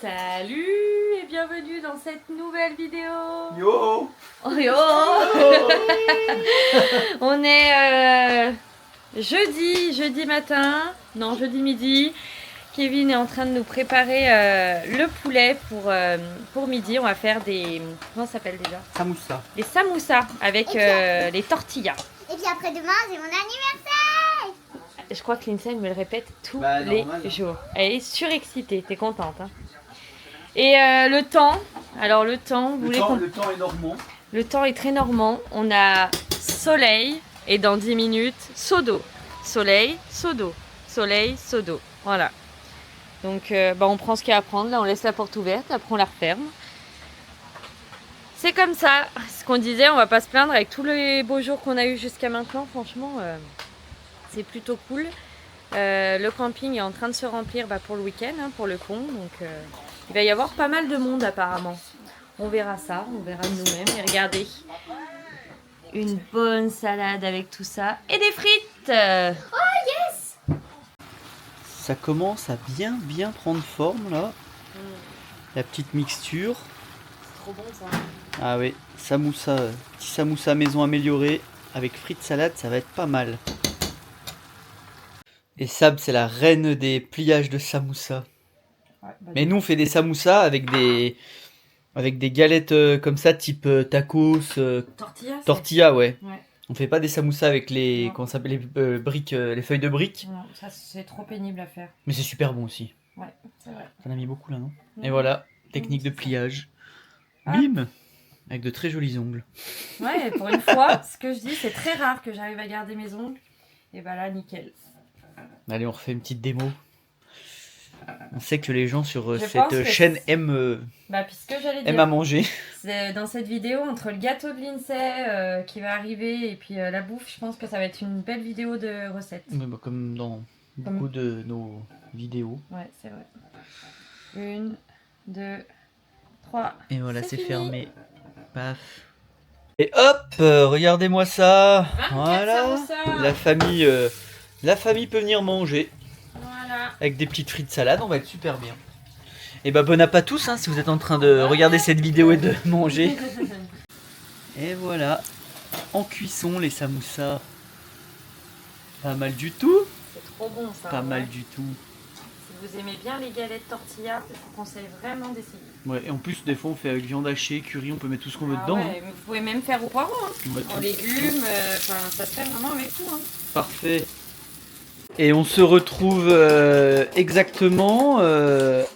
Salut et bienvenue dans cette nouvelle vidéo. Yo Oh yo. On est jeudi matin, non jeudi midi. Kevin est en train de nous préparer le poulet pour midi. On va faire des... Comment ça s'appelle déjà? Samoussa. Des samoussas avec les tortillas. Et puis après-demain, c'est mon anniversaire. Je crois que Lindsay me le répète tous normal. les jours. Elle est surexcitée, t'es contente hein. Et le temps, alors le temps, vous Le temps est normand. Le temps est très normand. On a soleil et dans 10 minutes, seau d'eau. Soleil, seau d'eau. Soleil, seau d'eau. Voilà. Donc on prend ce qu'il y a à prendre. Là, on laisse la porte ouverte. Après, on la referme. C'est comme ça. Ce qu'on disait, on va pas se plaindre avec tous les beaux jours qu'on a eu jusqu'à maintenant. Franchement, c'est plutôt cool. Le camping est en train de se remplir pour le week-end, hein, pour le pont. Donc, il va y avoir pas mal de monde apparemment. On verra ça, on verra nous-mêmes. Et regardez, une bonne salade avec tout ça et des frites. Ça commence à bien prendre forme là. La petite mixture. C'est trop bon ça. Ah oui, samoussa, petit samoussa maison amélioré avec frites salade, ça va être pas mal. Et Sab, c'est la reine des pliages de samoussa. Ouais, Mais nous, on fait des samoussas avec des galettes comme ça, type tacos, tortilla. tortilla, ouais. Ouais. On fait pas des samoussas avec les, Non. comment ça s'appelle, les briques, les feuilles de briques. Non, ça c'est trop pénible à faire. Mais c'est super bon aussi. Ouais, c'est vrai. T'en as mis beaucoup là, non? Mhm. Et voilà, technique de pliage. Ah. Bim! Avec de très jolis ongles. Ouais, pour une fois, ce que je dis, c'est très rare que j'arrive à garder mes ongles. Et bah là, nickel. Allez, on refait une petite démo. On sait que les gens sur Je pense cette que chaîne aiment Puisque j'allais à dire, manger. c'est dans cette vidéo, entre le gâteau de Lindsay qui va arriver et puis la bouffe, je pense que ça va être une belle vidéo de recettes. Mais comme dans beaucoup de nos vidéos. Ouais, c'est vrai. 1, 2, 3. Et voilà, C'est c'est fini. fermé. Paf. Et hop, regardez-moi ça. 24 Voilà. samoussas. La famille peut venir manger. Voilà. Avec des petites frites salades, on va être super bien. Et bah bon appétit à tous, hein, si vous êtes en train de regarder cette vidéo et de manger. Et voilà, en cuisson les samoussas. Pas mal du tout. C'est trop bon ça. Pas ouais. mal du tout. Si vous aimez bien les galettes tortilla, je vous conseille vraiment d'essayer. Ouais, et en plus des fois on fait avec viande hachée, curry, on peut mettre tout ce qu'on veut dedans. Ouais, Hein. mais vous pouvez même faire au poireau, hein. Ouais. En légumes, ça se fait vraiment avec tout. Hein. Parfait. Et on se retrouve exactement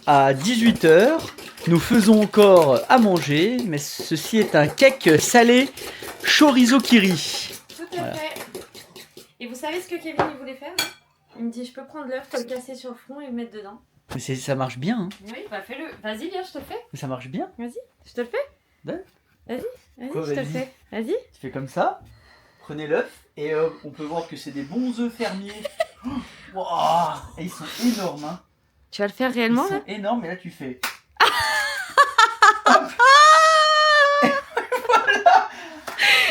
à 18 h. Nous faisons encore à manger, mais ceci est un cake salé chorizo kiri. Tout à Voilà. fait. Et vous savez ce que Kevin il voulait faire là? Il me dit je peux prendre l'œuf, te le casser sur le front et le mettre dedans. Mais ça marche bien, hein. Oui, bah fais-le. Vas-y, viens, je te le fais. Ça marche bien. Vas-y, je te le fais. Ouais. Vas-y, Quoi, je te le vas-y. fais. Vas-y. Tu fais comme ça, prenez l'œuf et on peut voir que c'est des bons œufs fermiers. Wow, et ils sont énormes, hein. Tu vas le faire réellement Ils là? sont énormes et là tu fais.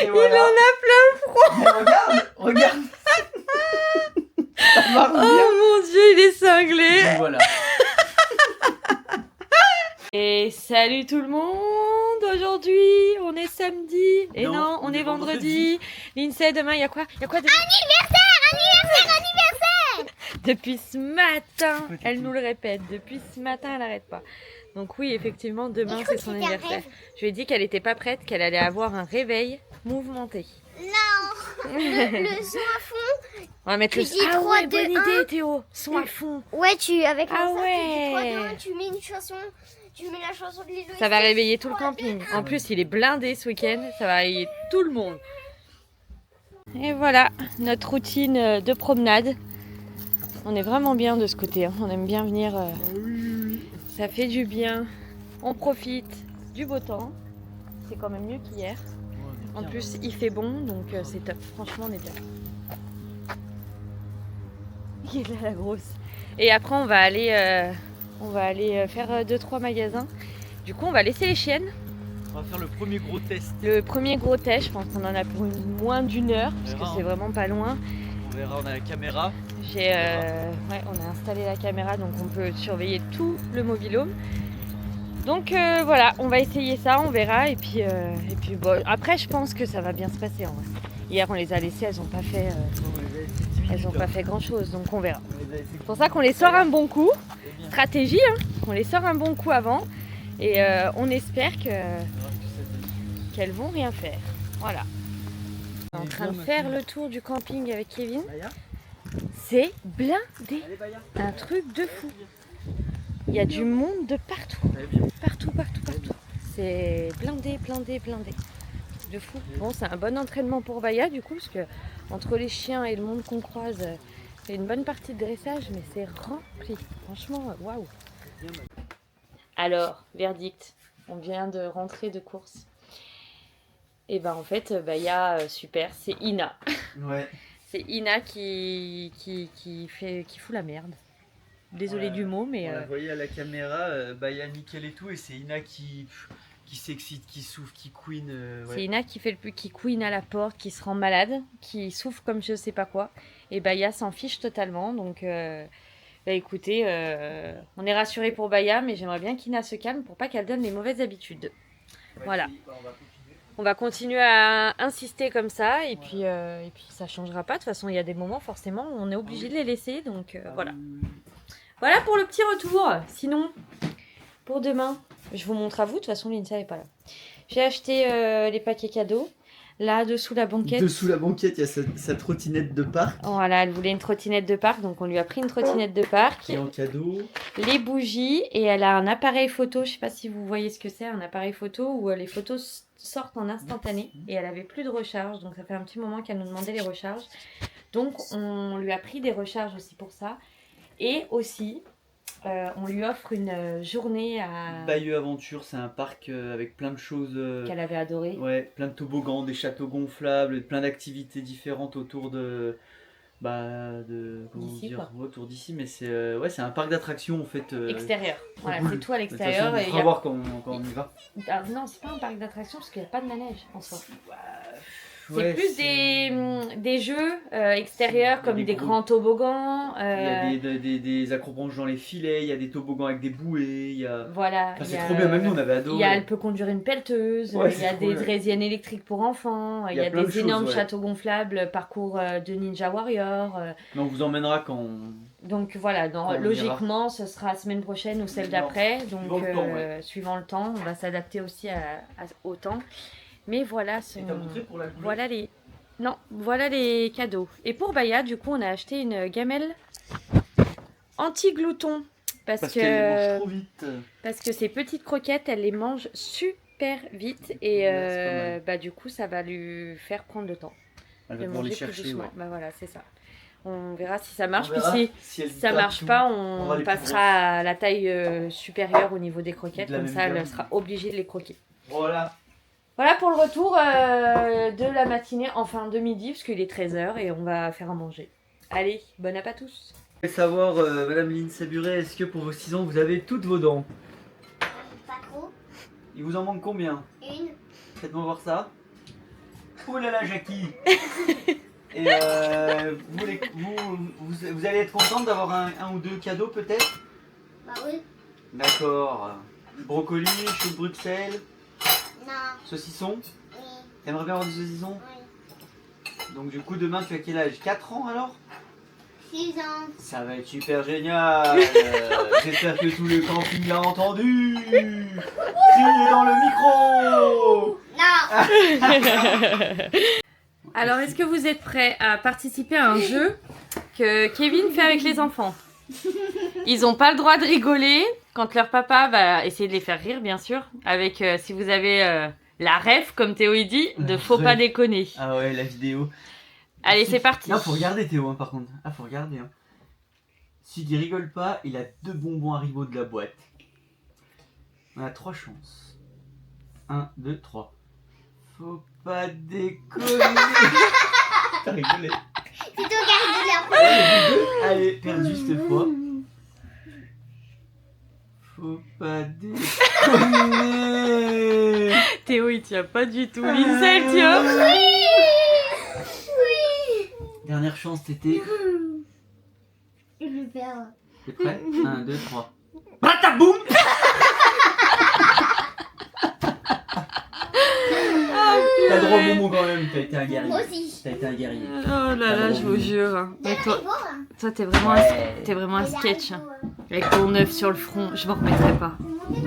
Et Il voilà. en a plein le front. Mais regarde. Ça marche Oh bien. mon dieu, il est cinglé. Donc voilà. Et salut tout le monde. Aujourd'hui, on est samedi. Et non, on est vendredi. Lindsay, demain, il y a quoi? Il y a quoi demain? Anniversaire. Depuis ce matin, elle nous le répète. Depuis ce matin, elle n'arrête pas. Donc oui, effectivement, demain, J'ai c'est cru son que c'était un anniversaire. rêve. Je lui ai dit qu'elle n'était pas prête, qu'elle allait avoir un réveil mouvementé. Non, le son à fond. On va mettre Tu le... dis Ah 3, ouais, 2, bonne 1. idée, Théo. Son à fond. Ouais, avec Ah la ouais. tu mets une chanson, tu mets la chanson de Lilo. Ça va réveiller tout le camping. En plus, il est blindé ce week-end. Ça va réveiller tout le monde. Et voilà, notre routine de promenade. On est vraiment bien de ce côté. Hein. On aime bien venir. Ça fait du bien. On profite du beau temps. C'est quand même mieux qu'hier. En plus, il fait bon, donc c'est top. Franchement, on est bien. Il est là, la grosse. Et après, on va aller faire 2-3 magasins. Du coup, on va laisser les chiennes. On va faire le premier gros test. Le premier gros test, je pense qu'on en a pour moins d'1 heure, parce que c'est vraiment pas loin. On verra, on a la caméra. On a installé la caméra, donc on peut surveiller tout le mobil-home. Donc voilà, on va essayer ça, on verra. Et puis bon, après, je pense que ça va bien se passer en vrai. Hier, on les a laissées, elles n'ont pas fait, grand chose, donc on verra. C'est pour ça qu'on les sort un bon coup. Stratégie, hein. On les sort un bon coup avant. Et on espère qu'elles vont rien faire. Voilà. On est en train de faire le tour du camping avec Kevin. C'est blindé. Un truc de fou. Il y a du monde de partout. Partout. C'est blindé. De fou. Bon, c'est un bon entraînement pour Baya du coup, parce que entre les chiens et le monde qu'on croise, c'est une bonne partie de dressage, mais c'est rempli. Franchement, waouh. Alors, verdict. On vient de rentrer de course. Et ben en fait, Baya, super, c'est Ina. Ouais. C'est Ina qui fout la merde. Désolée du mot, mais... On la voyait à la caméra, Baya nickel et tout, et c'est Ina qui s'excite, qui souffle, qui couine. Ouais. C'est Ina qui couine à la porte, qui se rend malade, qui souffle comme je sais pas quoi. Et Baya s'en fiche totalement, donc... écoutez, on est rassurés pour Baya, mais j'aimerais bien qu'Ina se calme pour pas qu'elle donne les mauvaises habitudes. Voilà. On va continuer à insister comme ça, et puis ça changera pas. De toute façon, il y a des moments, forcément, où on est obligé de les laisser, donc voilà. Voilà pour le petit retour. Sinon, pour demain, je vous montre à vous. De toute façon, Lindsay n'est pas là. J'ai acheté les paquets cadeaux. Là, dessous la banquette. Dessous la banquette, il y a sa trottinette de parc. Voilà, elle voulait une trottinette de parc, donc on lui a pris une trottinette de parc. Et en cadeau. Les bougies, et elle a un appareil photo, je sais pas si vous voyez ce que c'est, un appareil photo où les photos sortent en instantané. Et elle avait plus de recharge, donc ça fait un petit moment qu'elle nous demandait les recharges. Donc on lui a pris des recharges aussi pour ça. Et aussi, on lui offre une journée à... Bayeux Aventure, c'est un parc avec plein de choses... qu'elle avait adoré. Ouais, plein de toboggans, des châteaux gonflables, plein d'activités différentes autour de... D'ici, quoi. Autour d'ici, mais c'est c'est un parc d'attractions en fait. Extérieur. Voilà, cool. c'est tout à De toute l'extérieur. façon, on va voir quand on y va. Ah, non, c'est pas un parc d'attractions parce qu'il n'y a pas de manège en soi. C'est Ouais, plus des jeux extérieurs comme des grands toboggans. Il y a des accrobranches dans les filets, il y a des toboggans avec des bouées, il y a... Voilà. Enfin, c'est trop bien, même nous on avait adoré. Elle peut conduire une pelleteuse, Ouais, il y a des cool. draisiennes électriques pour enfants, il y a plein de des choses, énormes ouais. châteaux gonflables, parcours de Ninja Warrior. Mais on vous emmènera quand... Donc voilà, on logiquement ce sera la semaine prochaine ou celle d'après. Donc Suivant le temps, ouais. suivant le temps, on va s'adapter aussi au temps. Mais voilà, Et t'as montré pour la couleur voilà les cadeaux. Et pour Baya, du coup, on a acheté une gamelle anti-glouton. Parce qu'elle mange trop vite. Parce que ces petites croquettes, elle les mange super vite. Et Ouais, c'est pas mal. du coup, ça va lui faire prendre le temps. Elle de va pouvoir les manger plus chercher, doucement. ouais. Bah voilà, c'est ça. On verra si ça marche. On verra Puis si elle si ça tape marche tout. pas, On va on les passera à la taille supérieure au niveau des croquettes. De la Comme même ça, elle gamme. sera obligée de les croquer. Voilà. Voilà pour le retour de la matinée, enfin de midi, parce qu'il est 13h et on va faire à manger. Allez, bon appétit à tous. Je voulais savoir, Madame Lynn Saburet, est-ce que pour vos 6 ans, vous avez toutes vos dents? Pas trop. Il vous en manque combien? Une. Faites-moi voir ça. Oh là là, Jackie. Et vous allez être contente d'avoir un ou deux cadeaux peut-être? Bah oui. D'accord. Brocoli, chou de Bruxelles, Non. saucisson. Oui. T'aimerais bien avoir du saucisson? Oui. Donc du coup demain tu as quel âge? 4 ans alors? 6 ans. Ça va être super génial. J'espère que tout le camping l'a entendu. Criez dans le micro. Non. Alors, est-ce que vous êtes prêts à participer à un jeu que Kevin fait avec les enfants? Ils n'ont pas le droit de rigoler quand leur papa va essayer de les faire rire, bien sûr. Avec, si vous avez la ref, comme Théo il dit, de faut pas déconner. Ah ouais, la vidéo. Allez, c'est parti. Non, faut regarder Théo par contre. Ah, faut regarder. S'il ne rigole pas, il a 2 bonbons Haribo de la boîte. On a 3 chances. 1, 2, 3. Faut pas déconner. T'as rigolé. C'est toi qui as rigolé. Allez, perdu cette fois. Faut pas déconner. Théo, il tient pas du tout. Lindsay, elle tient. Dernière chance, Tété. Je vais faire. T'es prêt? 1, 2, 3. Brataboum. tu as été un guerrier. Moi aussi. Tu as été un guerrier. Oh là là, je vous jure. Hein. Mais toi, t'es vraiment, t'es vraiment un sketch. Hein. Avec ton œuf sur le front, je m'en remettrai pas.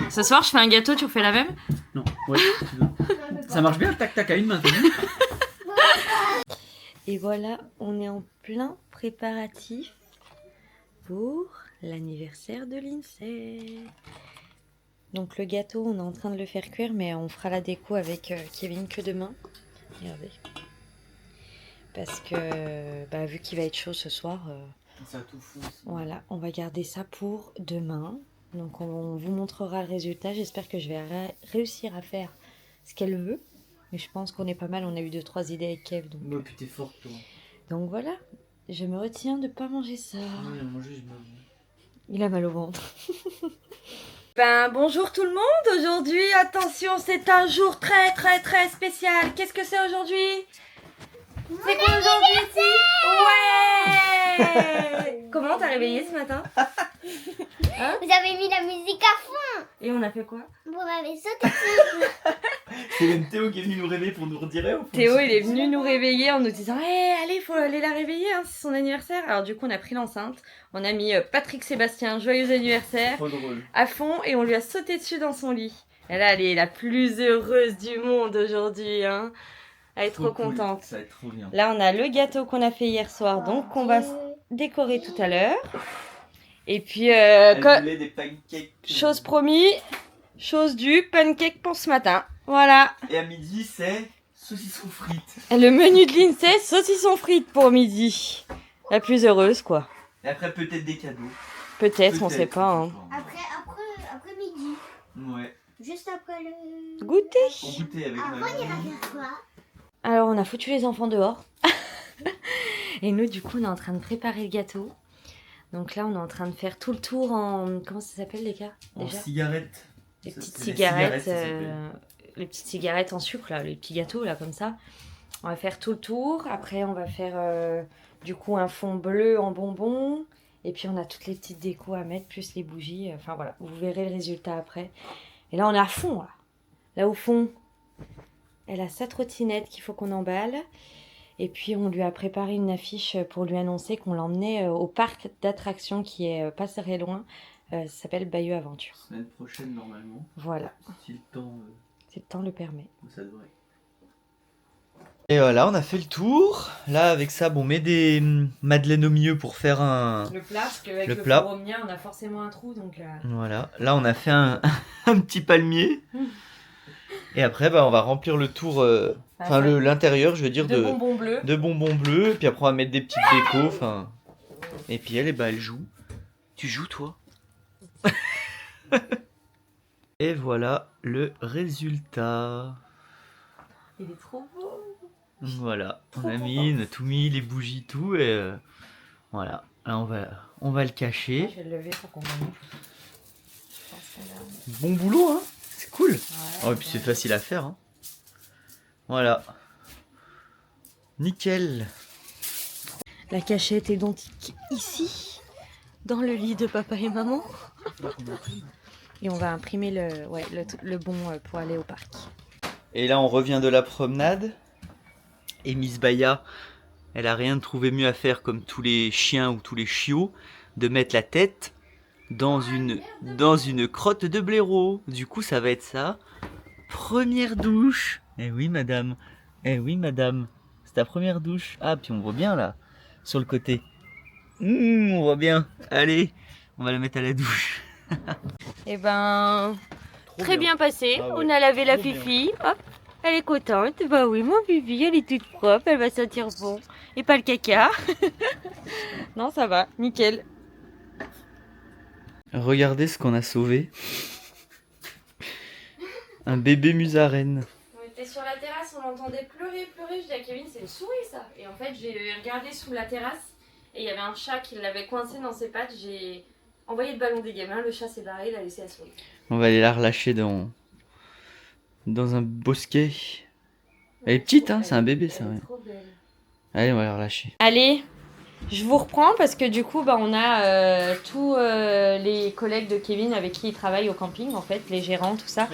Ce soir, je fais un gâteau, tu refais la même? Non, ouais, si tu veux. Ça marche bien le tac-tac à une main, t'as vu? Et voilà, on est en plein préparatif pour l'anniversaire de l'INSEE. Donc le gâteau, on est en train de le faire cuire, mais on fera la déco avec Kevin que demain. Regardez. Parce que bah, vu qu'il va être chaud ce soir, Ça tout fou. voilà, on va garder ça pour demain. Donc on vous montrera le résultat. J'espère que je vais réussir à faire ce qu'elle veut. Mais je pense qu'on est pas mal, on a eu 2-3 idées avec Kev. Donc, Ouais, puis t'es forte, toi. donc voilà, je me retiens de pas manger ça. Oui, manger, je m'avoue. Il a mal au ventre. Ben bonjour tout le monde, aujourd'hui attention c'est un jour très très très spécial. Qu'est-ce que c'est aujourd'hui? C'est quoi aujourd'hui ici? Ouais. Comment t'as réveillé ce matin? Vous avez mis la musique à fond. Et on a fait quoi? Vous m'avez sauté dessus. C'est même Théo qui est venu nous réveiller pour nous redirer. Théo il est venu nous réveiller en nous disant hey, allez faut aller la réveiller, hein, c'est son anniversaire. Alors du coup on a pris l'enceinte, on a mis Patrick Sébastien joyeux anniversaire Trop drôle. à fond et on lui a sauté dessus dans son lit. Et là elle est la plus heureuse du monde aujourd'hui, hein. Elle est trop cool. contente. Ça va être trop bien. Là on a le gâteau qu'on a fait hier soir, donc qu'on va décorer tout à l'heure. Et puis Elle voulait des pancakes. chose promis, chose due, pancake pour ce matin. Voilà. Et à midi, c'est saucisson frites. Le menu de l'INSEE, saucisson frites pour midi. La plus heureuse, quoi. Et après, peut-être des cadeaux. Peut-être, on sait pas. Hein. Après midi. Ouais. Juste après le... Goûter. Pour goûter avec Après, ma on ira faire quoi? Alors, on a foutu les enfants dehors. Et nous, du coup, on est en train de préparer le gâteau. Donc là, on est en train de faire tout le tour en... Comment ça s'appelle, les gars? En Déjà cigarette. Les Ça, petites c'est les cigarettes. ça s'appelle. Les petites cigarettes en sucre, là, les petits gâteaux, là, comme ça. On va faire tout le tour. Après, on va faire, du coup, un fond bleu en bonbons. Et puis, on a toutes les petites décos à mettre, plus les bougies. Enfin, voilà, vous verrez le résultat après. Et là, on est à fond, là. Là, au fond, elle a sa trottinette qu'il faut qu'on emballe. Et puis, on lui a préparé une affiche pour lui annoncer qu'on l'emmenait au parc d'attractions qui est pas très loin. Ça s'appelle Bayeux Aventure. Semaine prochaine, normalement. Voilà, Si le temps, si le temps le permet. ça devrait. Et voilà, on a fait le tour. Là, avec ça, bon, on met des madeleines au milieu pour faire un... Le plat, parce qu'avec Le le plat. four au mien, on a forcément un trou, donc... Voilà. Là, on a fait un, un petit palmier. Et après, bah, on va remplir le tour... Enfin, l'intérieur, je veux dire, de bonbons bleus. de bonbons bleus. Et puis après, on va mettre des petites décos. Enfin... Et puis elle, elle joue. Tu joues, toi? Et voilà le résultat. Il est trop beau. Voilà, on a tout mis, les bougies, tout, et voilà. Là, on va le cacher. Je vais le lever pour qu'on mange. Je pense qu'elle a- Bon boulot, hein? C'est cool. Ouais, Oh, et puis c'est facile à faire, hein. Voilà. Nickel. La cachette est donc ici, dans le lit de papa et maman. Et on va imprimer le bon pour aller au parc. Et là, on revient de la promenade. Et Miss Baya, elle a rien trouvé mieux à faire, comme tous les chiens ou tous les chiots, de mettre la tête dans une crotte de blaireau. Du coup, ça va être ça. Première douche. Eh oui, madame. Eh oui, madame. C'est ta première douche. Ah, puis on voit bien là, sur le côté. On voit bien. Allez, on va la mettre à la douche. Eh ben, Trop très bien passé. Ah ouais, On a lavé la trop bien. fifi. Hop, elle est contente. Bah oui, mon fifi, elle est toute propre. Elle va sentir bon. Et pas le caca. Non, ça va. Nickel. Regardez ce qu'on a sauvé. Un bébé musarène. On était sur la terrasse, on entendait pleurer. Je dis à Kevin, c'est une souris ça. Et en fait, j'ai regardé sous la terrasse et il y avait un chat qui l'avait coincé dans ses pattes. J'ai envoyé le ballon des gamins, le chat s'est barré, il a laissé la souris. On va aller la relâcher dans un bosquet. Elle est petite, hein, c'est un bébé ça. Elle est Ouais. trop belle. Allez, on va la relâcher. Allez, je vous reprends parce que du coup, on a tous les collègues de Kevin avec qui il travaille au camping, en fait, les gérants, tout ça,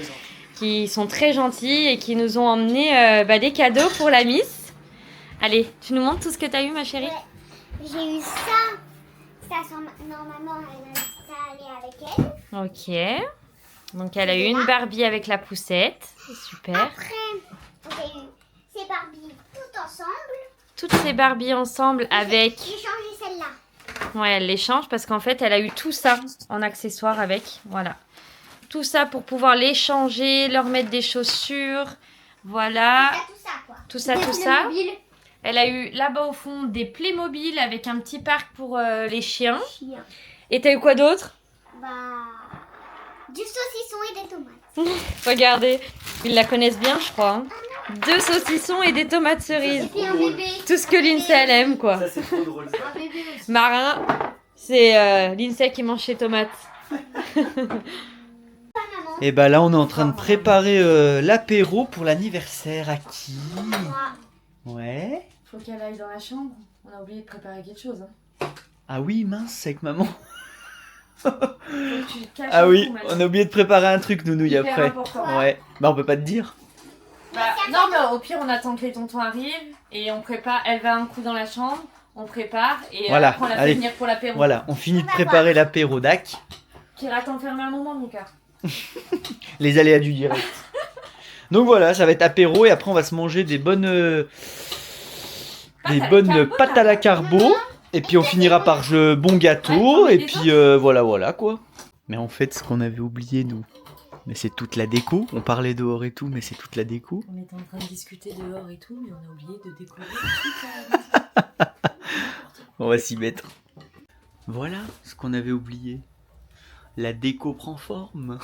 qui sont très gentils et qui nous ont emmené des cadeaux pour la Miss. Allez, tu nous montres tout ce que tu as eu, ma chérie? Ouais. J'ai eu ça. Normalement, elle a ça aller avec elle. Ok. Donc, elle a eu une Barbie avec la poussette. C'est super. Après, j'ai eu ces Barbies toutes ensemble. Toutes ces Barbies ensemble avec... J'ai changé celle-là. Ouais, elle les change parce qu'en fait, elle a eu tout ça en accessoire avec. Voilà. Tout ça pour pouvoir les changer, leur mettre des chaussures. Voilà. Tout ça, quoi. Tout ça, tout ça. Elle a eu là-bas au fond des Playmobil avec un petit parc pour les chiens. Et t'as eu quoi d'autre? Bah, du saucisson et des tomates. Regardez, ils la connaissent bien, je crois. Hein. 2 saucissons et des tomates cerises. Et puis un bébé. Tout ce que Lindsay elle aime, quoi. Ça, c'est trop drôle. Ça. Un bébé aussi. Marin, c'est Lindsay qui mange ses tomates. Et bah là, on est en train de préparer l'apéro pour l'anniversaire à qui? Ouais. Faut qu'elle aille dans la chambre. On a oublié de préparer quelque chose. Hein. Ah oui, mince, c'est avec maman. Faut que tu te caches Ah un oui, coup, on a oublié de préparer un truc, Nounouille, Hyper après. important. Ouais. Bah, on peut pas te dire. Bah, non, mais au pire, on attend que les tontons arrivent et on prépare. Elle va un coup dans la chambre, on prépare et Voilà, après on la fait allez. venir pour l'apéro. Voilà, on finit de préparer l'apéro d'Ac. Kira, t'enfermer un moment, mon cœur. Les aléas du direct. Donc voilà, ça va être apéro et après on va se manger des bonnes pâtes à la carbo. Et puis on finira par bon gâteau et puis voilà quoi. Mais en fait, ce qu'on avait oublié nous, mais c'est toute la déco. On parlait dehors et tout, mais c'est toute la déco. On était en train de discuter dehors et tout, mais on a oublié de décorer tout. On va s'y mettre. Voilà ce qu'on avait oublié. La déco prend forme.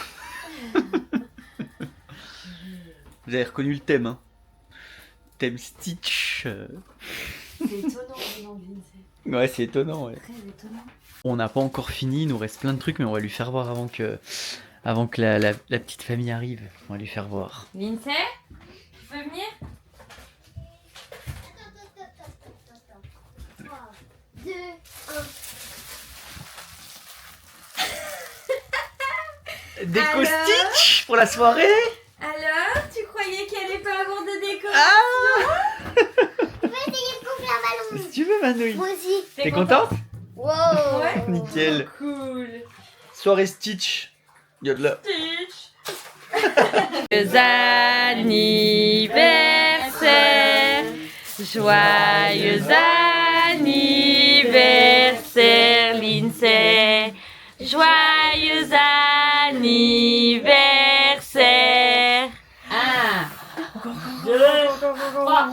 Vous avez reconnu le thème, hein? Thème Stitch. C'est étonnant, le nom de Lindsay. Ouais, c'est étonnant, ouais. Très étonnant. On n'a pas encore fini, il nous reste plein de trucs, mais on va lui faire voir avant que la petite famille arrive. On va lui faire voir. Lindsay, tu peux venir? 3, 2, 1. Déco Alors Stitch pour la soirée. Alors, tu croyais qu'elle allait pas avoir de décoration? Ah, Je vais essayer de gonfler un ballon. si tu veux, Manouille. Moi aussi. T'es contente? Wow. Ouais. Nickel. Cool. Soirée Stitch. Y'a de là. Stitch. Joyeux anniversaire. Joyeux anniversaire, Lindsay. Joyeux anniversaire. 1, 2, 3.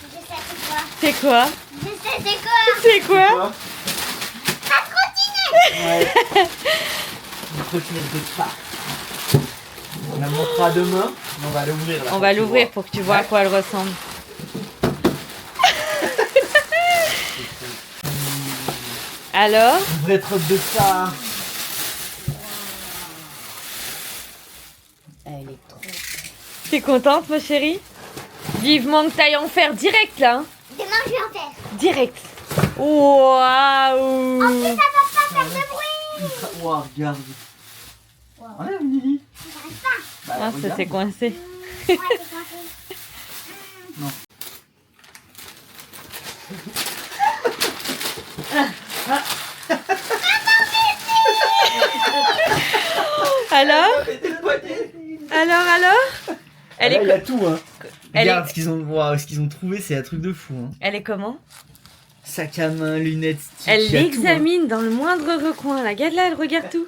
Je sais c'est quoi. C'est quoi? Je sais c'est quoi. C'est quoi? La trottinette. Ouais. Une trottinette de parc. On la montrera demain, mais on va l'ouvrir là. On va l'ouvrir pour que tu vois à quoi elle ressemble. Alors? Une vraie trotte de phare. Elle est trop. T'es contente, ma chérie? Vivement que t'ailles en faire direct là. Hein? Demain je vais en faire. Direct. Waouh! En plus ça va pas faire de bruit. Wow, regarde. Enlève Lily. J'arrive pas. Bah, Ah, ça regarde. s'est coincé. Ouais, c'est coincé. Non. Alors? Alors? Elle Là, est, il y a tout, hein. Elle Regarde ce qu'ils ont trouvé, c'est un truc de fou. Hein. elle est comment? Sac à main, lunettes, Stitch. Elle il y a tout, hein. l'examine dans le moindre recoin. La regarde là, elle regarde tout.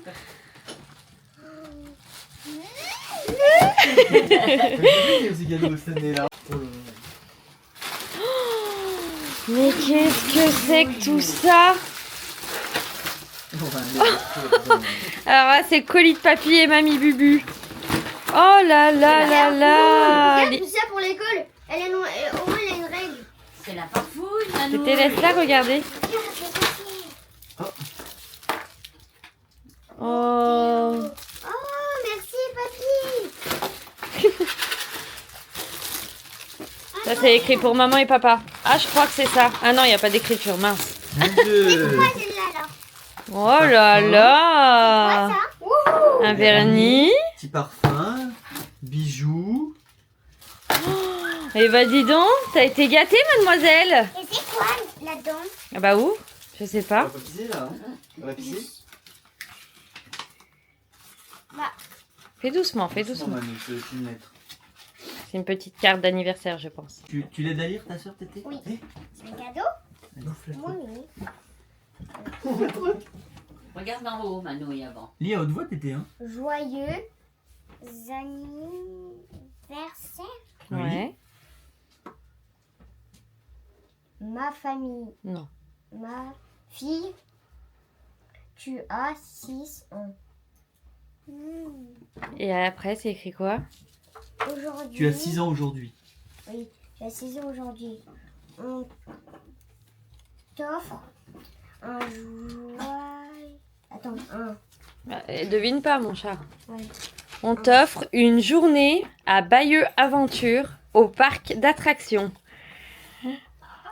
Ces cadeaux cette année-là. Mais qu'est-ce que c'est que tout ça? Alors là, c'est colis de papy et mamie Bubu. Oh là là là là. Regarde tout ça pour l'école. Elle est noire. Au moins elle a une règle. C'est la farfouille, Nanou. Te laisse là, regarder. Oh. Oh, merci papy. Ça, c'est écrit pour maman et papa. Ah, je crois que c'est ça. Ah non, il n'y a pas d'écriture, mince. Mon Dieu. Moi celle-là là. Oh là là. Moi ça. Wouhou. Un vernis. Petit parfum, bijoux. Et bah dis donc, t'as été gâtée, mademoiselle. Et c'est quoi là-dedans? Ah bah où? Je sais On pas. va pas pisser là, hein? On va pisser. Bah, Fais doucement, fais doucement. Manu, je vais te le mettre. C'est une petite carte d'anniversaire, je pense. Tu l'aides à lire ta soeur, Tété? Oui. Eh, c'est un cadeau? Oui. Regarde en haut, Manouille, avant. lis à haute voix, Tété, hein? Joyeux anniversaire. Oui. Ouais. Ma famille. Non. Ma fille. Tu as 6 ans. Et après, c'est écrit quoi? Aujourd'hui. Tu as 6 ans aujourd'hui. Oui, j'ai 6 ans aujourd'hui. On t'offre un joyeux. Attends, un. Bah, devine pas, mon chat. Ouais. On t'offre une journée à Bayeux Aventure au parc d'attractions.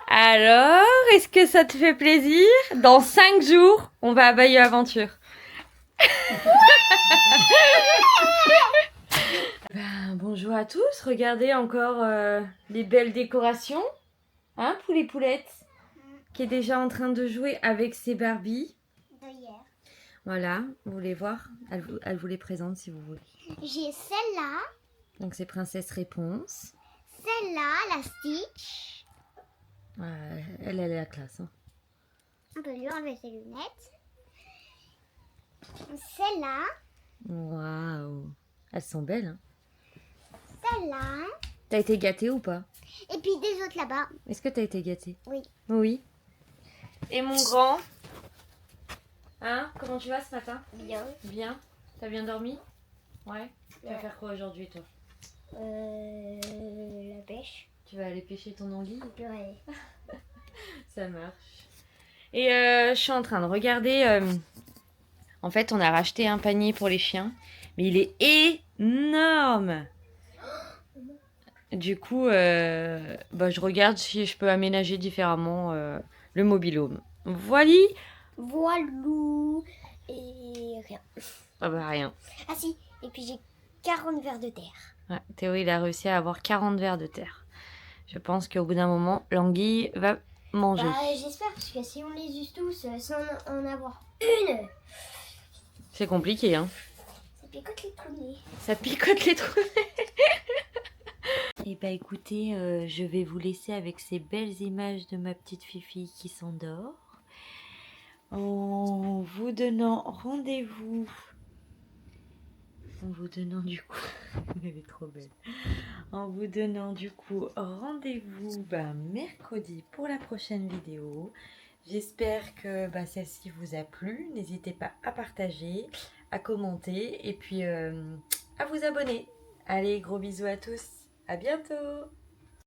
Alors, est-ce que ça te fait plaisir? Dans 5 jours, on va à Bayeux Aventure. Ben, bonjour à tous. Regardez encore les belles décorations. Hein, Poulet Poulette? Qui est déjà en train de jouer avec ses Barbies. D'ailleurs. Voilà, vous voulez voir? Elle vous les présente si vous voulez. J'ai celle-là, Donc c'est Princesse Réponse. celle-là, la Stitch. Elle est la classe. Hein. On peut lui enlever ses lunettes. Celle-là, Waouh! Elles sont belles. Hein. celle-là. T'as été gâtée ou pas? Et puis des autres là-bas. Est-ce que t'as été gâtée? Oui. Oui. Et mon grand? Hein? Comment tu vas ce matin? Bien. Bien. T'as bien dormi? Ouais. Tu vas faire quoi aujourd'hui toi? La pêche. Tu vas aller pêcher ton anguille? Ouais. Ça marche. Et je suis en train de regarder. En fait, on a racheté un panier pour les chiens, mais il est énorme. Du coup, je regarde si je peux aménager différemment le mobil-home. Voilà. Voilou. Et rien. Ah bah rien. Ah si, et puis j'ai 40 verres de terre. Ouais, Théo, il a réussi à avoir 40 vers de terre. Je pense qu'au bout d'un moment, l'anguille va manger. Bah, j'espère, parce que si on les use tous sans en avoir une, C'est compliqué, hein. ça picote les trous. Ça picote les trous. Eh bah écoutez, je vais vous laisser avec ces belles images de ma petite Fifi qui s'endort. En vous donnant rendez-vous. En vous donnant du coup. Elle est trop belle. En vous donnant du coup rendez-vous mercredi pour la prochaine vidéo. J'espère que celle-ci vous a plu. N'hésitez pas à partager, à commenter et puis à vous abonner. Allez, gros bisous à tous. À bientôt!